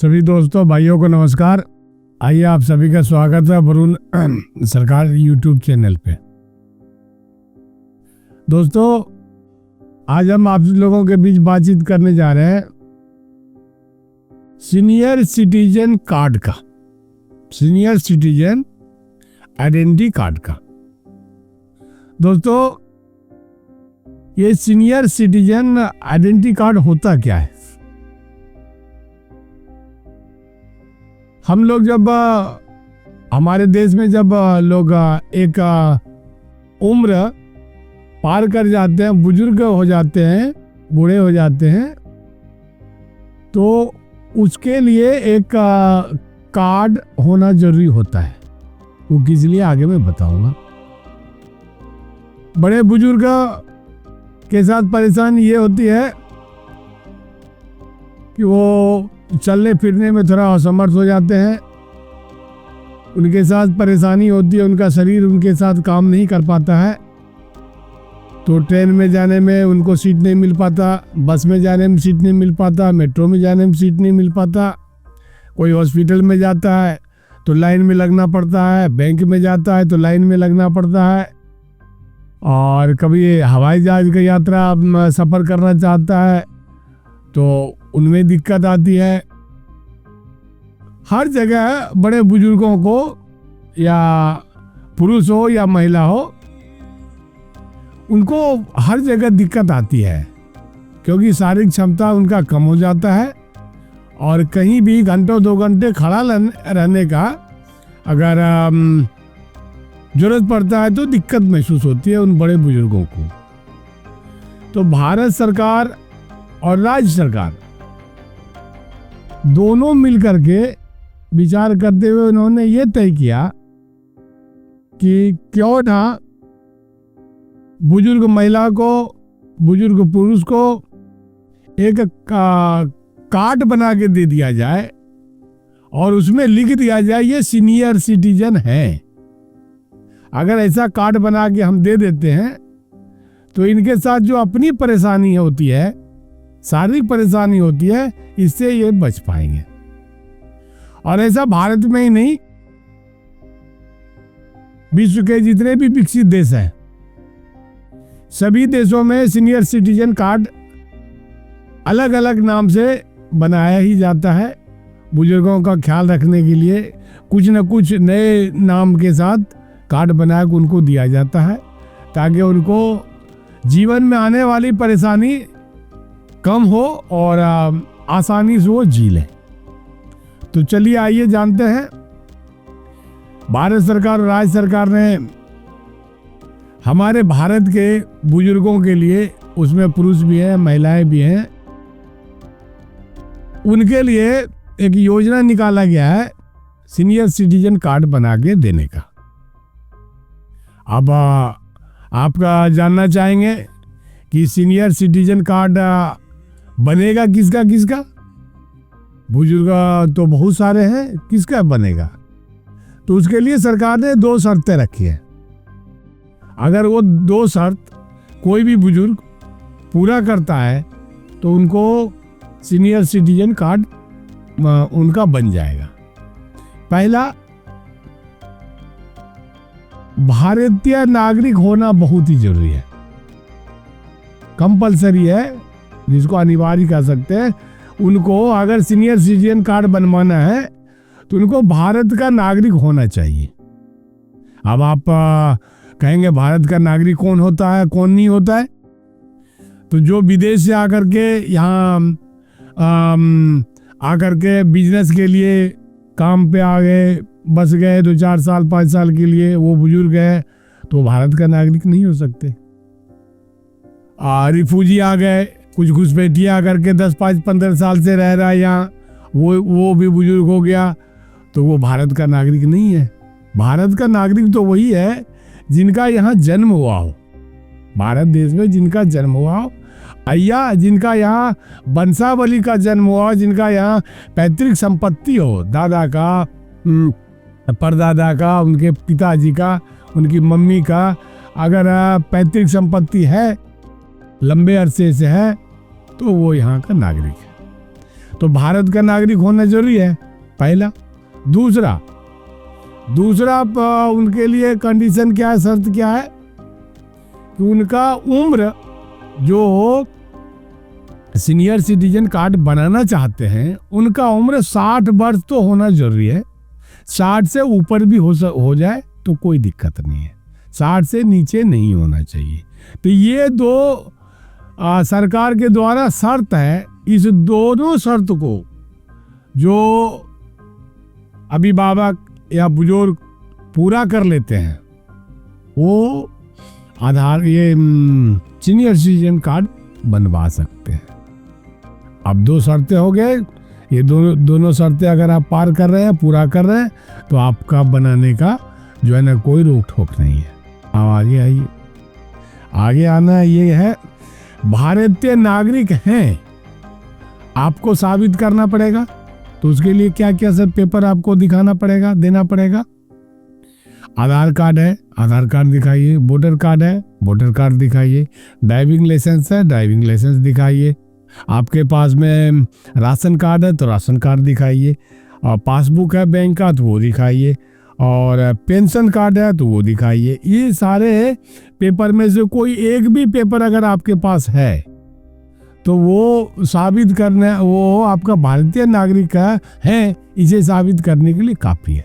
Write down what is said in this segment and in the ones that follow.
सभी दोस्तों भाइयों को नमस्कार। आइए आप सभी का स्वागत है वरुण सरकार यूट्यूब चैनल पे। दोस्तों आज हम आप लोगों के बीच बातचीत करने जा रहे हैं सीनियर सिटीजन कार्ड का, सीनियर सिटीजन आइडेंटिटी कार्ड का। दोस्तों ये सीनियर सिटीजन आइडेंटिटी कार्ड होता क्या है? हम लोग जब हमारे देश में जब लोग एक उम्र पार कर जाते हैं, बुजुर्ग हो जाते हैं, बूढ़े हो जाते हैं, तो उसके लिए एक कार्ड होना जरूरी होता है। वो किस लिए आगे मैं बताऊंगा। बड़े बुजुर्ग के साथ परेशानी ये होती है कि वो चलने फिरने में थोड़ा असमर्थ हो जाते हैं। उनके साथ परेशानी होती है, उनका शरीर उनके साथ काम नहीं कर पाता है। तो ट्रेन में जाने में उनको सीट नहीं मिल पाता, बस में जाने में सीट नहीं मिल पाता, मेट्रो में जाने में सीट नहीं मिल पाता। कोई हॉस्पिटल में जाता है तो लाइन में लगना पड़ता है, बैंक में जाता है तो लाइन में लगना पड़ता है, और कभी हवाई जहाज की यात्रा सफ़र करना चाहता है तो उनमें दिक्कत आती है। हर जगह बड़े बुजुर्गों को, या पुरुष हो या महिला हो, उनको हर जगह दिक्कत आती है, क्योंकि शारीरिक क्षमता उनका कम हो जाता है और कहीं भी घंटों 2 घंटे खड़ा रहने का अगर जरूरत पड़ता है तो दिक्कत महसूस होती है उन बड़े बुजुर्गों को। तो भारत सरकार और राज्य सरकार दोनों मिलकर के विचार करते हुए उन्होंने ये तय किया कि क्यों ना बुजुर्ग महिला को, बुजुर्ग पुरुष को एक कार्ड बना के दे दिया जाए और उसमें लिख दिया जाए ये सीनियर सिटीजन है। अगर ऐसा कार्ड बना के हम दे देते हैं तो इनके साथ जो अपनी परेशानी होती है, शारीरिक परेशानी होती है, इससे ये बच पाएंगे। और ऐसा भारत में ही नहीं, विश्व के जितने भी विकसित देश हैं सभी देशों में सीनियर सिटीजन कार्ड अलग अलग नाम से बनाया ही जाता है। बुजुर्गों का ख्याल रखने के लिए कुछ न कुछ नए नाम के साथ कार्ड बना के उनको दिया जाता है, ताकि उनको जीवन में आने वाली परेशानी कम हो और आसानी से वो जी लें। तो चलिए आइए जानते हैं भारत सरकार और राज्य सरकार ने हमारे भारत के बुजुर्गों के लिए, उसमें पुरुष भी हैं, महिलाएं भी हैं, उनके लिए एक योजना निकाला गया है सीनियर सिटीजन कार्ड बना के देने का। अब आपका जानना चाहेंगे कि सीनियर सिटीजन कार्ड बनेगा किसका किसका? बुजुर्ग तो बहुत सारे हैं, किसका बनेगा? तो उसके लिए सरकार ने 2 शर्तें रखी है। अगर वो 2 शर्त कोई भी बुजुर्ग पूरा करता है तो उनको सीनियर सिटीजन कार्ड उनका बन जाएगा। पहला, भारतीय नागरिक होना बहुत ही जरूरी है, कंपलसरी है, जिसको अनिवार्य कह सकते हैं। उनको अगर सीनियर सिटीजन कार्ड बनवाना है तो उनको भारत का नागरिक होना चाहिए। अब आप कहेंगे भारत का नागरिक कौन होता है, कौन नहीं होता है? तो जो विदेश से आकर के यहाँ आकर के बिजनेस के लिए काम पे आ गए, बस गए 2-4 साल 5 साल के लिए, वो बुजुर्ग है, तो भारत का नागरिक नहीं हो सकते। रिफ्यूजी आ गए, कुछ घुसपैठिया करके 10-15 साल से रह रहा है यहाँ, वो भी बुजुर्ग हो गया, तो वो भारत का नागरिक नहीं है। भारत का नागरिक तो वही है जिनका यहाँ जन्म हुआ हो, भारत देश में जिनका जन्म हुआ हो, या जिनका यहाँ वंशावली का जन्म हुआ हो, जिनका यहाँ पैतृक संपत्ति हो, दादा का, परदादा का, उनके पिताजी का, उनकी मम्मी का, अगर पैतृक संपत्ति है, लंबे अरसे से है, तो वो यहाँ का नागरिक है। तो भारत का नागरिक होना जरूरी है, पहला। दूसरा उनके लिए कंडीशन क्या है, शर्त क्या है कि उनका उम्र, जो सीनियर सिटीजन कार्ड बनाना चाहते हैं, उनका उम्र 60 वर्ष तो होना जरूरी है। 60 से ऊपर भी हो जाए तो कोई दिक्कत नहीं है, 60 से नीचे नहीं होना चाहिए। तो ये दो सरकार के द्वारा शर्त है। इस दोनों शर्त को जो अभिभावक या बुजुर्ग पूरा कर लेते हैं, वो ये सीनियर सिटीजन कार्ड बनवा सकते हैं। अब 2 शर्तें हो गए, ये दोनों शर्तें अगर आप पार कर रहे हैं, पूरा कर रहे हैं, तो आपका बनाने का जो है ना कोई रोक टोक नहीं है। अब आगे आइए, आगे आना ये है, भारतीय नागरिक हैं, आपको साबित करना पड़ेगा। तो उसके लिए क्या क्या सब पेपर आपको दिखाना पड़ेगा, देना पड़ेगा। आधार कार्ड है, आधार कार्ड दिखाइए। वोटर कार्ड है, वोटर कार्ड दिखाइए। ड्राइविंग लाइसेंस है, ड्राइविंग लाइसेंस दिखाइए। आपके पास में राशन कार्ड है तो राशन कार्ड दिखाइए। और पासबुक है बैंक का तो वो दिखाइए। और पेंशन कार्ड है तो वो दिखाइए। ये सारे पेपर में से कोई एक भी पेपर अगर आपके पास है तो वो साबित करने, वो आपका भारतीय नागरिक है, इसे साबित करने के लिए काफी है।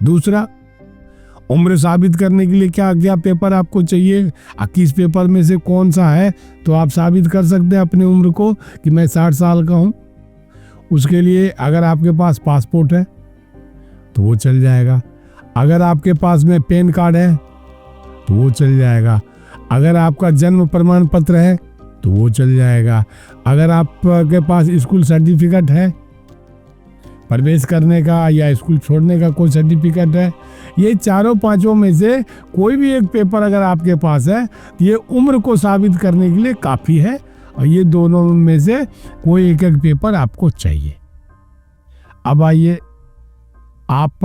दूसरा, उम्र साबित करने के लिए क्या क्या पेपर आपको चाहिए, 21 पेपर में से कौन सा है तो आप साबित कर सकते हैं अपनी उम्र को कि मैं 60 साल का हूँ। उसके लिए अगर आपके पास पासपोर्ट है तो वो चल जाएगा। अगर आपके पास में पैन कार्ड है तो वो चल जाएगा। अगर आपका जन्म प्रमाण पत्र है तो वो चल जाएगा। अगर आपके पास स्कूल सर्टिफिकेट है, प्रवेश करने का या स्कूल छोड़ने का कोई सर्टिफिकेट है, ये चारों पांचों में से कोई भी एक पेपर अगर आपके पास है तो ये उम्र को साबित करने के लिए काफ़ी है। और ये दोनों में से कोई एक एक पेपर आपको चाहिए। अब आइए, आप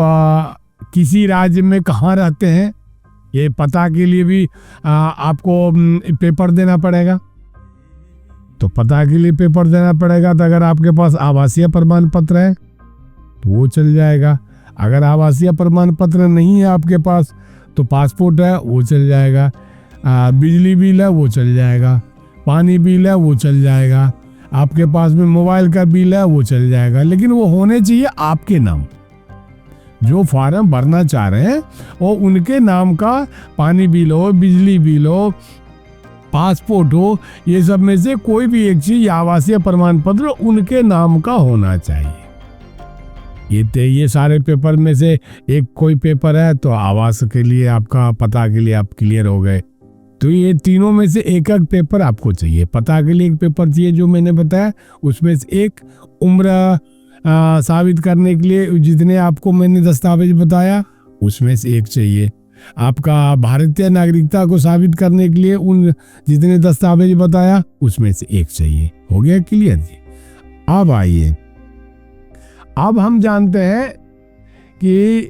किसी राज्य में कहाँ रहते हैं, ये पता के लिए भी आपको पेपर देना पड़ेगा। तो पता के लिए पेपर देना पड़ेगा। तो अगर आपके पास आवासीय प्रमाण पत्र है तो वो चल जाएगा। अगर आवासीय प्रमाण पत्र नहीं है आपके पास तो पासपोर्ट है वो चल जाएगा। बिजली बिल है वो चल जाएगा। पानी बिल है वो चल जाएगा। आपके पास में मोबाइल का बिल है वो चल जाएगा। लेकिन वो होने चाहिए आपके नाम। जो फॉर्म भरना चाह रहे हैं वो उनके नाम का पानी बिल हो, बिजली बिल हो, पासपोर्ट हो, ये सब में से कोई भी एक चीज, आवासीय प्रमाण पत्र उनके नाम का होना चाहिए। ये सारे पेपर में से एक कोई पेपर है तो आवास के लिए, आपका पता के लिए आप क्लियर हो गए। तो ये तीनों में से एक एक पेपर आपको चाहिए। पता के लिए एक पेपर चाहिए जो मैंने बताया, उसमें से एक उम्र साबित करने के लिए जितने आपको मैंने दस्तावेज बताया उसमें से एक चाहिए। आपका भारतीय नागरिकता को साबित करने के लिए उन जितने दस्तावेज बताया उसमें से एक चाहिए। हो गया क्लियर जी। अब आइए, अब हम जानते हैं कि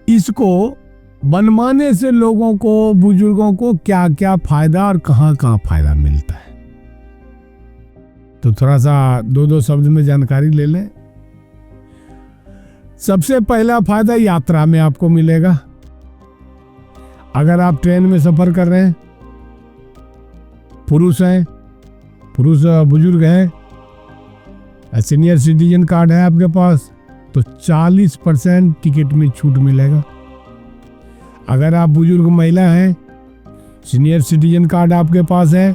इसको बनवाने से लोगों को, बुजुर्गों को क्या क्या फायदा और कहाँ कहाँ फायदा मिलता है। तो थोड़ा सा दो शब्द में जानकारी ले लें। सबसे पहला फायदा यात्रा में आपको मिलेगा। अगर आप ट्रेन में सफर कर रहे हैं, पुरुष बुजुर्ग हैं, सीनियर सिटीजन कार्ड है आपके पास, तो 40% टिकट में छूट मिलेगा। अगर आप बुजुर्ग महिला हैं, सीनियर सिटीजन कार्ड आपके पास है,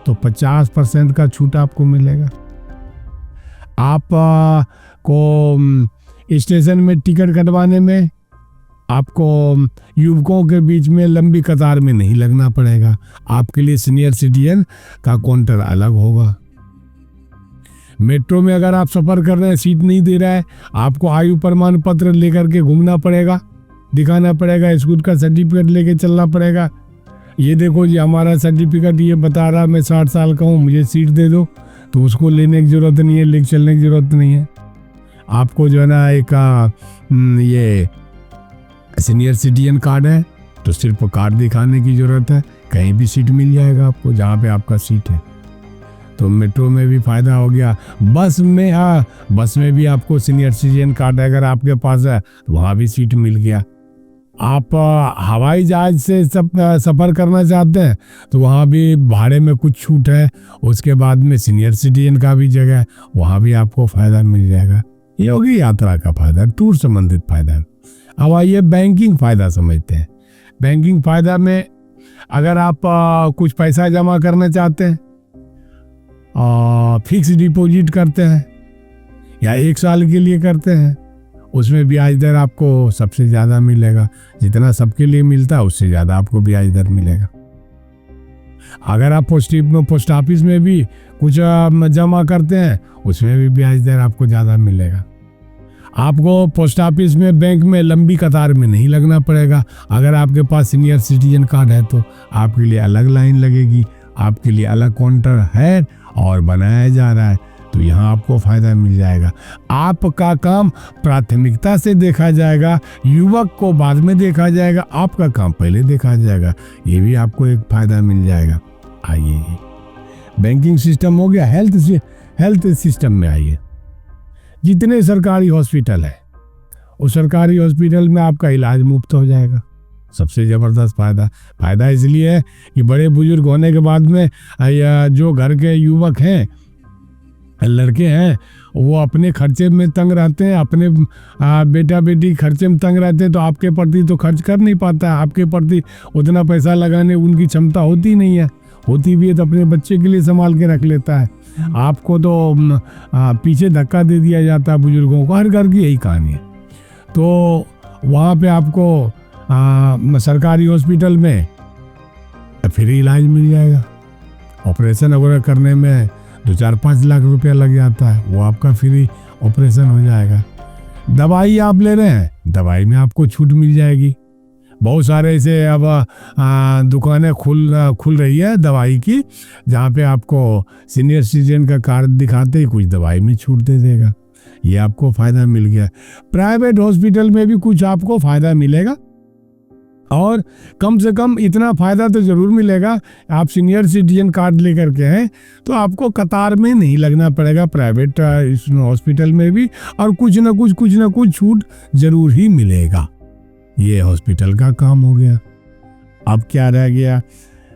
तो 50% का छूट आपको मिलेगा। आप को स्टेशन में टिकट कटवाने में आपको युवकों के बीच में लंबी कतार में नहीं लगना पड़ेगा। आपके लिए सीनियर सिटीजन का काउंटर अलग होगा। मेट्रो में अगर आप सफर कर रहे हैं, सीट नहीं दे रहा है, आपको आयु प्रमाण पत्र लेकर के घूमना पड़ेगा, दिखाना पड़ेगा, स्कूल का सर्टिफिकेट लेके चलना पड़ेगा। ये देखो जी, हमारा सर्टिफिकेट ये बता रहा मैं 60 साल का हूँ, मुझे सीट दे दो। तो उसको लेने की जरूरत नहीं है, लेके चलने की जरूरत नहीं है। आपको जो है ना एक ये सीनियर सिटीजन कार्ड है तो सिर्फ कार्ड दिखाने की जरूरत है, कहीं भी सीट मिल जाएगा आपको जहाँ पे आपका सीट है। तो मेट्रो में भी फ़ायदा हो गया। बस में, हाँ, बस में भी आपको सीनियर सिटीजन कार्ड अगर आपके पास है तो वहाँ भी सीट मिल गया। आप हवाई जहाज से सफ़र करना चाहते हैं तो वहाँ भी भाड़े में कुछ छूट है। उसके बाद में सीनियर सिटीजन का भी जगह है, वहाँ भी आपको फ़ायदा मिल जाएगा। ये होगी यात्रा का फ़ायदा, टूर संबंधित फ़ायदा। अब आइए बैंकिंग फ़ायदा समझते हैं। बैंकिंग फ़ायदा में अगर आप कुछ पैसा जमा करना चाहते हैं, फिक्स डिपॉजिट करते हैं या 1 साल के लिए करते हैं, उसमें ब्याज दर आपको सबसे ज़्यादा मिलेगा। जितना सबके लिए मिलता है उससे ज़्यादा आपको ब्याज दर मिलेगा। अगर आप पोस्ट ऑफिस में भी कुछ जमा करते हैं, उसमें भी ब्याज दर आपको ज़्यादा मिलेगा। आपको पोस्ट ऑफिस में, बैंक में लंबी कतार में नहीं लगना पड़ेगा। अगर आपके पास सीनियर सिटीजन कार्ड है तो आपके लिए अलग लाइन लगेगी, आपके लिए अलग काउंटर है और बनाया जा रहा है, तो यहाँ आपको फ़ायदा मिल जाएगा। आपका काम प्राथमिकता से देखा जाएगा, युवक को बाद में देखा जाएगा, आपका काम पहले देखा जाएगा। ये भी आपको एक फ़ायदा मिल जाएगा। आइए, बैंकिंग सिस्टम हो गया। हेल्थ सिस्टम में आइए। जितने सरकारी हॉस्पिटल है, उस सरकारी हॉस्पिटल में आपका इलाज मुफ्त हो जाएगा। सबसे ज़बरदस्त फ़ायदा इसलिए है कि बड़े बुजुर्ग होने के बाद में जो घर के युवक हैं, लड़के हैं, वो अपने खर्चे में तंग रहते हैं, अपने बेटा बेटी खर्चे में तंग रहते हैं, तो आपके प्रति तो खर्च कर नहीं पाता है। आपके प्रति उतना पैसा लगाने उनकी क्षमता होती नहीं है। होती भी है तो अपने बच्चे के लिए संभाल के रख लेता है। आपको तो पीछे धक्का दे दिया जाता है बुजुर्गों को। हर घर की यही कहानी है। तो वहाँ पे आपको सरकारी हॉस्पिटल में फ्री इलाज मिल जाएगा। ऑपरेशन वगैरह करने में 2-4-5 लाख रुपया लग जाता है, वो आपका फ्री ऑपरेशन हो जाएगा। दवाई आप ले रहे हैं, दवाई में आपको छूट मिल जाएगी। बहुत सारे ऐसे अब दुकानें खुल रही है दवाई की, जहाँ पे आपको सीनियर सिटीजन का कार्ड दिखाते ही कुछ दवाई में छूट दे देगा। ये आपको फ़ायदा मिल गया। प्राइवेट हॉस्पिटल में भी कुछ आपको फ़ायदा मिलेगा, और कम से कम इतना फ़ायदा तो ज़रूर मिलेगा। आप सीनियर सिटीजन कार्ड लेकर के हैं तो आपको कतार में नहीं लगना पड़ेगा प्राइवेट हॉस्पिटल में भी, और कुछ ना कुछ छूट ज़रूर ही मिलेगा। ये हॉस्पिटल का काम हो गया। अब क्या रह गया?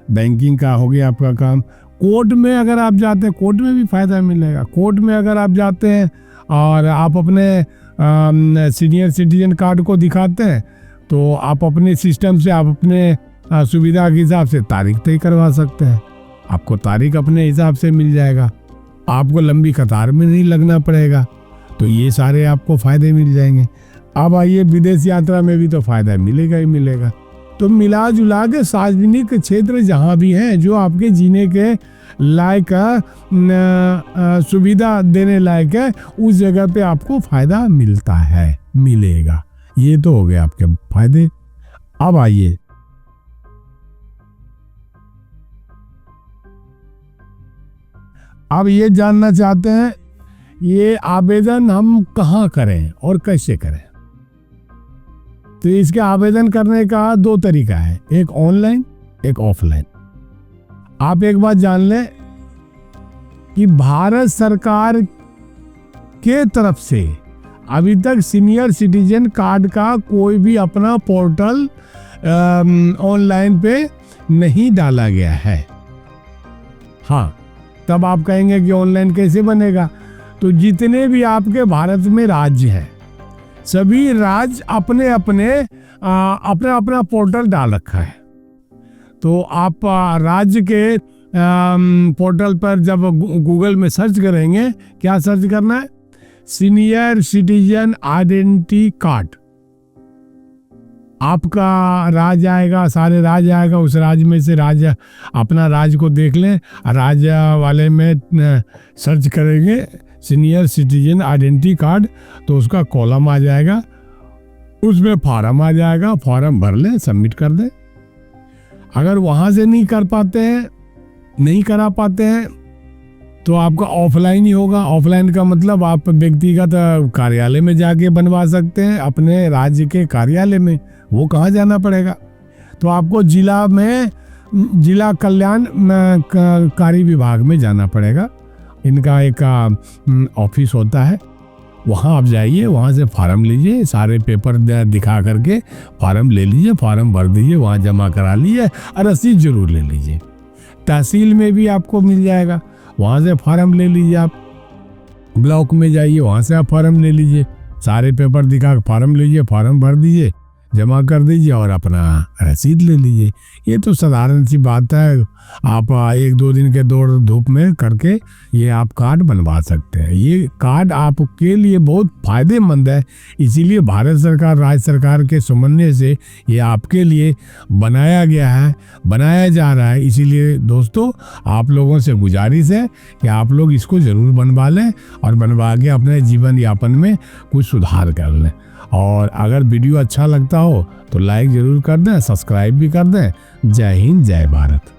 बैंकिंग का हो गया आपका काम। कोर्ट में अगर आप जाते हैं, कोर्ट में भी फ़ायदा मिलेगा। कोर्ट में अगर आप जाते हैं और आप अपने सीनियर सिटीजन कार्ड को दिखाते हैं, तो आप अपने सिस्टम से, आप अपने सुविधा के हिसाब से तारीख तय करवा सकते हैं। आपको तारीख अपने हिसाब से मिल जाएगा, आपको लंबी कतार में नहीं लगना पड़ेगा। तो ये सारे आपको फ़ायदे मिल जाएंगे। अब आइए, विदेश यात्रा में भी तो फ़ायदा मिलेगा ही मिलेगा। तो मिला जुला के सार्वजनिक क्षेत्र जहाँ भी हैं, जो आपके जीने के लायक सुविधा देने लायक है, उस जगह पे आपको फ़ायदा मिलता है, मिलेगा। ये तो हो गए आपके फायदे। अब आइए, अब ये जानना चाहते हैं ये आवेदन हम कहाँ करें और कैसे करें। तो इसके आवेदन करने का 2 तरीका है, एक ऑनलाइन, एक ऑफलाइन। आप एक बात जान लें कि भारत सरकार के तरफ से अभी तक सीनियर सिटीजन कार्ड का कोई भी अपना पोर्टल ऑनलाइन पे नहीं डाला गया है। हाँ, तब आप कहेंगे कि ऑनलाइन कैसे बनेगा। तो जितने भी आपके भारत में राज्य हैं, सभी राज्य अपने अपना पोर्टल डाल रखा है। तो आप राज्य के पोर्टल पर जब गूगल में सर्च करेंगे, क्या सर्च करना है? Senior citizen identity card. आपका राज्य आएगा, सारे राज्य आएगा, उस राज्य में से राज्य, अपना राज्य को देख लें, राज्य वाले में सर्च करेंगे सीनियर सिटीजन आइडेंटिटी कार्ड, तो उसका कॉलम आ जाएगा, उसमें फॉर्म आ जाएगा, फॉर्म भर लें, सबमिट कर दें। अगर वहाँ से नहीं करा पाते हैं तो आपका ऑफलाइन ही होगा। ऑफलाइन का मतलब आप व्यक्तिगत कार्यालय में जाके बनवा सकते हैं, अपने राज्य के कार्यालय में। वो कहाँ जाना पड़ेगा? तो आपको जिला कल्याण कार्य विभाग में जाना पड़ेगा। इनका एक ऑफिस होता है, वहाँ आप जाइए, वहाँ से फार्म लीजिए, सारे पेपर दिखा करके फार्म ले लीजिए, फार्म भर दीजिए, वहाँ जमा करा लीजिए और रसीद जरूर ले लीजिए। तहसील में भी आपको मिल जाएगा, वहाँ से फार्म ले लीजिए। आप ब्लॉक में जाइए, वहाँ से आप फार्म ले लीजिए, सारे पेपर दिखा फार्म लीजिए, फार्म भर दीजिए, जमा कर दीजिए और अपना रसीद ले लीजिए। ये तो साधारण सी बात है, आप 1-2 दिन के दौड़ धूप में करके ये आप कार्ड बनवा सकते हैं। ये कार्ड आपके लिए बहुत फ़ायदेमंद है, इसीलिए भारत सरकार, राज्य सरकार के समन्वय से ये आपके लिए बनाया गया है, बनाया जा रहा है। इसीलिए दोस्तों, आप लोगों से गुजारिश है कि आप लोग इसको ज़रूर बनवा लें और बनवा के अपने जीवन यापन में कुछ सुधार कर लें। और अगर वीडियो अच्छा लगता हो तो लाइक ज़रूर कर दें, सब्सक्राइब भी कर दें। जय हिंद, जय भारत।